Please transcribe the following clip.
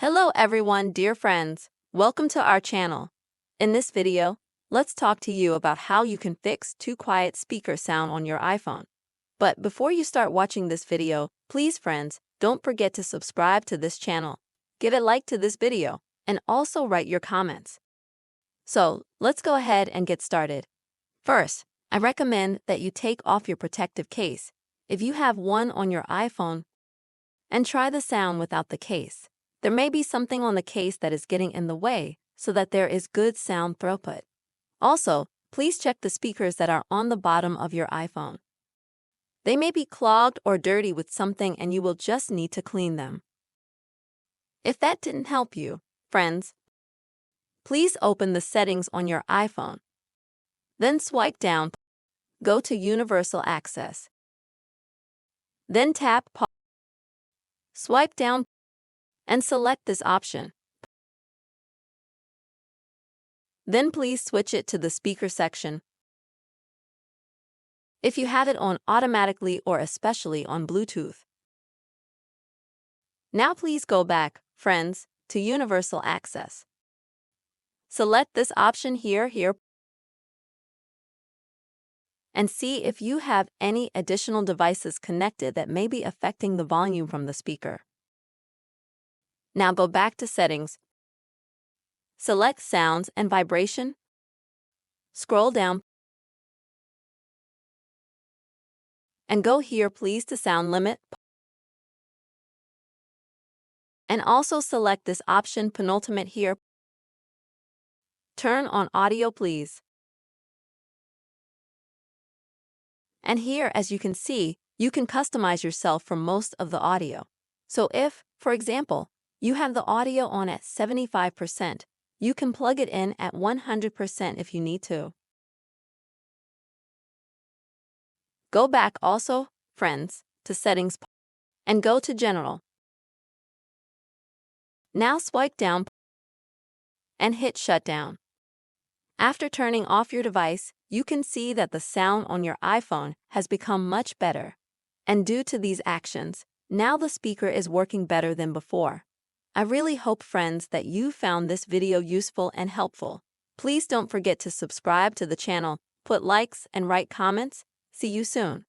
Hello everyone, dear friends. Welcome to our channel. In this video, let's talk to you about how you can fix too quiet speaker sound on your iPhone. But before you start watching this video, please friends, don't forget to subscribe to this channel. Give a like to this video, and also write your comments. So, let's go ahead and get started. First, I recommend that you take off your protective case, if you have one on your iPhone, and try the sound without the case. There may be something on the case that is getting in the way, so that there is good sound throughput. Also, please check the speakers that are on the bottom of your iPhone. They may be clogged or dirty with something and you will just need to clean them. If that didn't help you, friends, please open the settings on your iPhone. Then swipe down, go to Universal Access. Then tap Pause. Swipe down and select this option. Then please switch it to the speaker section. If you have it on automatically or especially on Bluetooth. Now please go back, friends, to Universal Access. Select this option here, and see if you have any additional devices connected that may be affecting the volume from the speaker. Now go back to Settings. Select Sounds and Vibration. Scroll down and go here please to Sound Limit. And also select this option penultimate here. Turn on Audio please. And here, as you can see, you can customize yourself for most of the audio. So if, for example, you have the audio on at 75%, you can plug it in at 100% if you need to. Go back also, friends, to Settings and go to General. Now swipe down and hit Shutdown. After turning off your device, you can see that the sound on your iPhone has become much better. And due to these actions, now the speaker is working better than before. I really hope, friends, that you found this video useful and helpful. Please don't forget to subscribe to the channel, put likes, and write comments. See you soon.